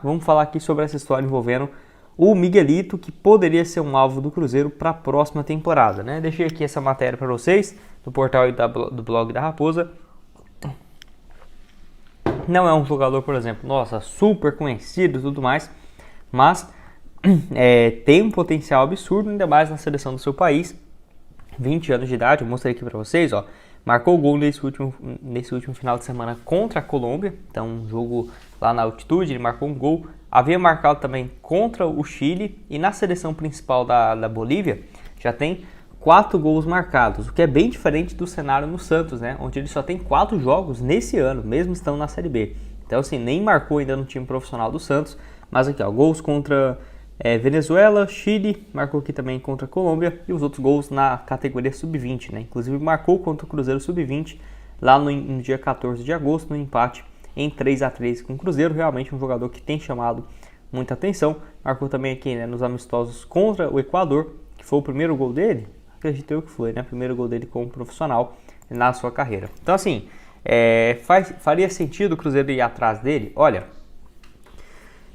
Vamos falar aqui sobre essa história envolvendo o Miguelito, que poderia ser um alvo do Cruzeiro para a próxima temporada, né? Deixei aqui essa matéria para vocês, do portal e do blog da Raposa. Não é um jogador, por exemplo, nossa, super conhecido e tudo mais, mas tem um potencial absurdo, ainda mais na seleção do seu país. 20 anos de idade, eu mostrei aqui para vocês, ó. Marcou gol nesse último final de semana contra a Colômbia, então um jogo lá na altitude, ele marcou um gol. Havia marcado também contra o Chile e na seleção principal da Bolívia já tem 4 gols marcados, o que é bem diferente do cenário no Santos, né? Onde ele só tem 4 jogos nesse ano, mesmo estando na Série B. Então assim, nem marcou ainda no time profissional do Santos, mas aqui ó, gols contra Venezuela, Chile, marcou aqui também contra a Colômbia e os outros gols na categoria Sub-20, né? Inclusive marcou contra o Cruzeiro Sub-20 lá no dia 14 de agosto, no empate em 3-3 com o Cruzeiro. Realmente um jogador que tem chamado muita atenção. Marcou também aqui, né, nos amistosos contra o Equador, que foi o primeiro gol dele, acredito eu que foi, né? Primeiro gol dele como profissional na sua carreira. Então assim, faria sentido o Cruzeiro ir atrás dele? Olha,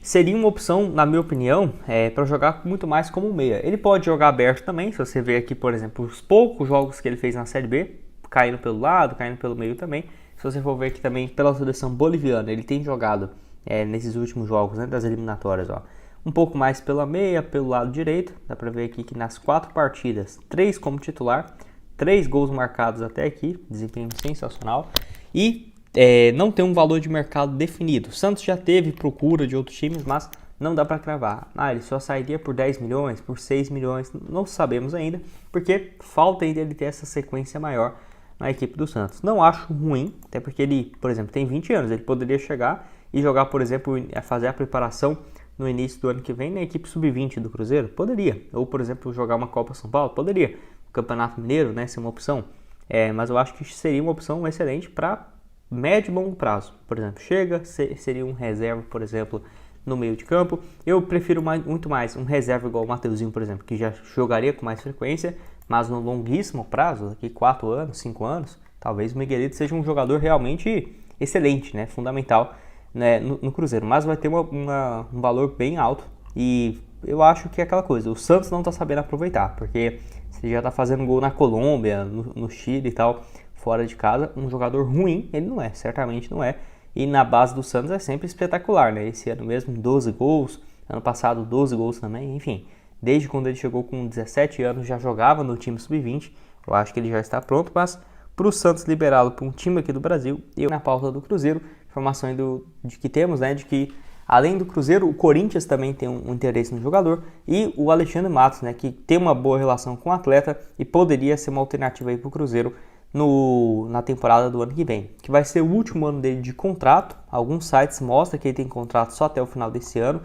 seria uma opção, na minha opinião, para jogar muito mais como meia. Ele pode jogar aberto também, se você ver aqui, por exemplo, os poucos jogos que ele fez na Série B, caindo pelo lado, caindo pelo meio também. Se você for ver aqui também pela seleção boliviana, ele tem jogado nesses últimos jogos, né, das eliminatórias, ó, um pouco mais pela meia, pelo lado direito. Dá para ver aqui que nas 4 partidas, 3 como titular, 3 gols marcados até aqui, desempenho sensacional. E não tem um valor de mercado definido. O Santos já teve procura de outros times, mas não dá para cravar. Ele só sairia por 10 milhões, por 6 milhões, não sabemos ainda, porque falta ainda ele ter essa sequência maior na equipe do Santos. Não acho ruim, até porque ele, por exemplo, tem 20 anos, ele poderia chegar e jogar, por exemplo, fazer a preparação no início do ano que vem na equipe Sub-20 do Cruzeiro? Poderia. Ou, por exemplo, jogar uma Copa São Paulo? Poderia. O Campeonato Mineiro, né, ser uma opção. Mas eu acho que seria uma opção excelente para médio e longo prazo. Por exemplo, seria um reserva, por exemplo, no meio de campo. Eu prefiro muito mais um reserva igual o Mateuzinho, por exemplo, que já jogaria com mais frequência, mas no longuíssimo prazo, daqui 4 anos, 5 anos, talvez o Miguelito seja um jogador realmente excelente, né, fundamental, né, no Cruzeiro. Mas vai ter um valor bem alto e eu acho que é aquela coisa, o Santos não está sabendo aproveitar, porque se já está fazendo gol na Colômbia, no Chile e tal, fora de casa, um jogador ruim, ele não é, certamente não é. E na base do Santos é sempre espetacular, né? Esse ano mesmo 12 gols, ano passado 12 gols também, enfim. Desde quando ele chegou com 17 anos, já jogava no time Sub-20. Eu acho que ele já está pronto, mas para o Santos liberá-lo para um time aqui do Brasil, eu na pauta do Cruzeiro, informações de que temos, né, de que além do Cruzeiro, o Corinthians também tem um interesse no jogador e o Alexandre Matos, né, que tem uma boa relação com o atleta e poderia ser uma alternativa aí para o Cruzeiro na temporada do ano que vem, que vai ser o último ano dele de contrato. Alguns sites mostram que ele tem contrato só até o final desse ano,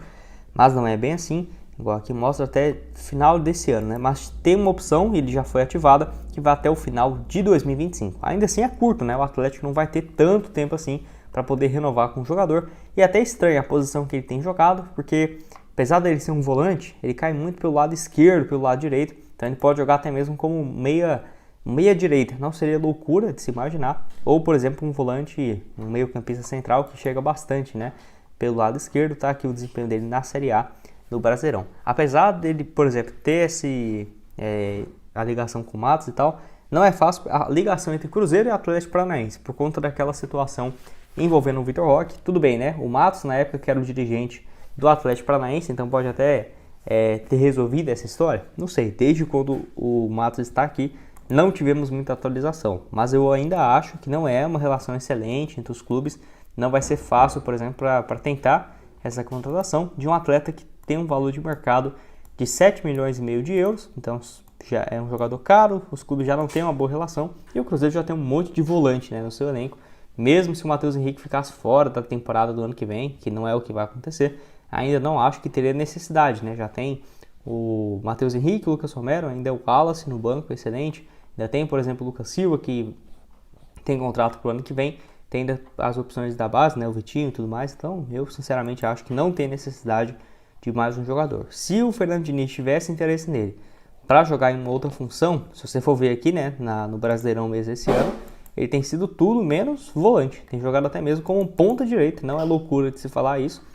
mas não é bem assim, igual aqui mostra até final desse ano, né? Mas tem uma opção, ele já foi ativada, que vai até o final de 2025. Ainda assim é curto, né? O Atlético não vai ter tanto tempo assim para poder renovar com o jogador, e é até estranha a posição que ele tem jogado, porque apesar dele ser um volante, ele cai muito pelo lado esquerdo, pelo lado direito, então ele pode jogar até mesmo como meia direita, não seria loucura de se imaginar, ou por exemplo um volante, um meio campista central que chega bastante, né, pelo lado esquerdo. Tá aqui o desempenho dele na Série A do Brasileirão. Apesar dele, por exemplo, ter a ligação com o Matos e tal, não é fácil a ligação entre Cruzeiro e Atlético Paranaense, por conta daquela situação envolvendo o Vitor Roque. Tudo bem, né, o Matos na época que era o dirigente do Atlético Paranaense, então pode até ter resolvido essa história, não sei, desde quando o Matos está aqui, não tivemos muita atualização, mas eu ainda acho que não é uma relação excelente entre os clubes. Não vai ser fácil, por exemplo, para tentar essa contratação de um atleta que tem um valor de mercado de 7 milhões e meio de euros. Então já é um jogador caro, os clubes já não têm uma boa relação e o Cruzeiro já tem um monte de volante, né, no seu elenco. Mesmo se o Matheus Henrique ficasse fora da temporada do ano que vem, que não é o que vai acontecer, ainda não acho que teria necessidade, né? Já tem o Matheus Henrique, o Lucas Romero, ainda é o Wallace no banco, excelente. Ainda tem, por exemplo, o Lucas Silva, que tem contrato para o ano que vem. Tem ainda as opções da base, né, o Vitinho e tudo mais. Então, eu sinceramente acho que não tem necessidade de mais um jogador. Se o Fernando Diniz tivesse interesse nele para jogar em uma outra função, se você for ver aqui, né, no Brasileirão mesmo esse ano, ele tem sido tudo menos volante. Tem jogado até mesmo como ponta direita. Não é loucura de se falar isso.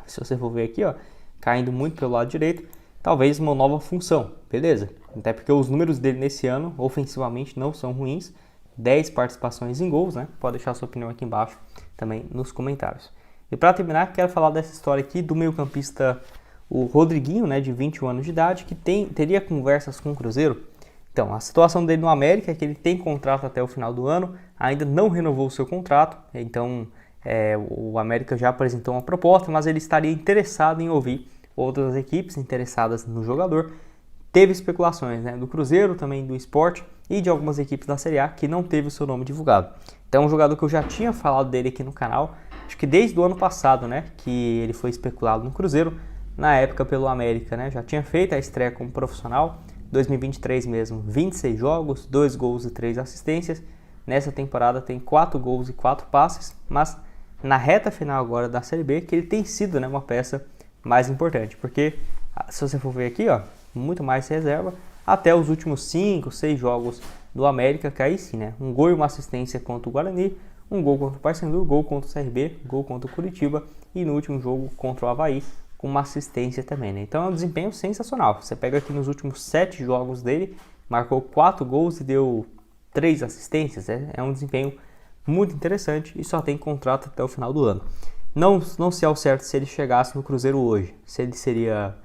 Se você for ver aqui, ó, caindo muito pelo lado direito. Talvez uma nova função, beleza? Até porque os números dele nesse ano, ofensivamente, não são ruins. 10 participações em gols, né? Pode deixar sua opinião aqui embaixo também nos comentários. E para terminar, quero falar dessa história aqui do meio-campista, o Rodriguinho, né, de 21 anos de idade, que teria conversas com o Cruzeiro. Então, a situação dele no América é que ele tem contrato até o final do ano, ainda não renovou o seu contrato, então o América já apresentou uma proposta, mas ele estaria interessado em ouvir outras equipes interessadas no jogador. Teve especulações, né, do Cruzeiro, também do Sport e de algumas equipes da Série A que não teve o seu nome divulgado. Então, é um jogador que eu já tinha falado dele aqui no canal, acho que desde o ano passado, né, que ele foi especulado no Cruzeiro, na época pelo América, né, já tinha feito a estreia como profissional, 2023 mesmo, 26 jogos, 2 gols e 3 assistências. Nessa temporada tem 4 gols e 4 passes, mas na reta final agora da Série B, que ele tem sido, né, uma peça mais importante, porque se você for ver aqui, ó, muito mais reserva, até os últimos 5, 6 jogos do América, que aí sim, né, um gol e uma assistência contra o Guarani, um gol contra o Paysandu, gol contra o CRB, gol contra o Curitiba e no último jogo contra o Avaí, com uma assistência também, né? Então é um desempenho sensacional. Você pega aqui nos últimos 7 jogos dele, marcou 4 gols e deu 3 assistências. É um desempenho muito interessante e só tem contrato até o final do ano. Não sei ao certo se ele chegasse no Cruzeiro hoje, se ele seria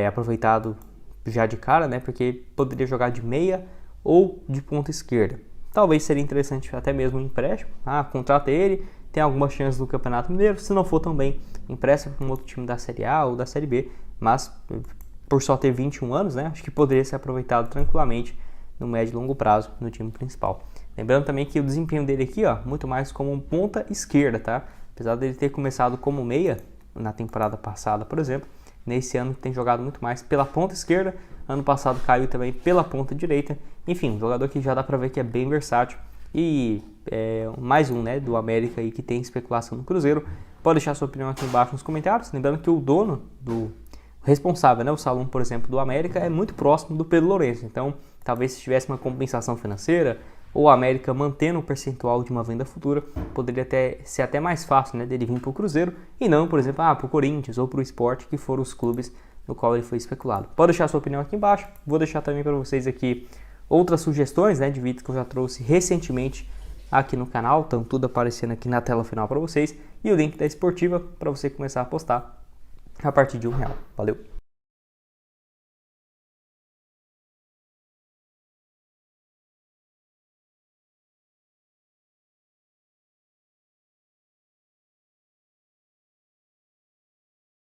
aproveitado já de cara, né? Porque poderia jogar de meia ou de ponta esquerda. Talvez seria interessante até mesmo um empréstimo. Contrata ele, tem alguma chance no Campeonato Mineiro, se não for também empresta para um outro time da Série A ou da Série B, mas por só ter 21 anos, né, acho que poderia ser aproveitado tranquilamente no médio e longo prazo no time principal. Lembrando também que o desempenho dele aqui, ó, muito mais como um ponta esquerda, tá? Apesar dele ter começado como meia na temporada passada, por exemplo, nesse ano tem jogado muito mais pela ponta esquerda, ano passado caiu também pela ponta direita, enfim, um jogador que já dá para ver que é bem versátil e mais um, né, do América aí que tem especulação no Cruzeiro. Pode deixar sua opinião aqui embaixo nos comentários, lembrando que o dono do responsável, né, o Salom, por exemplo, do América é muito próximo do Pedro Lourenço, então talvez se tivesse uma compensação financeira ou a América mantendo o percentual de uma venda futura, poderia ser até mais fácil, né, dele vir para o Cruzeiro e não, por exemplo, para o Corinthians ou para o Sport, que foram os clubes no qual ele foi especulado. Pode deixar sua opinião aqui embaixo, vou deixar também para vocês aqui outras sugestões, né, de vídeos que eu já trouxe recentemente aqui no canal, estão tudo aparecendo aqui na tela final para vocês, e o link da Esportiva para você começar a apostar a partir de R$1. Valeu!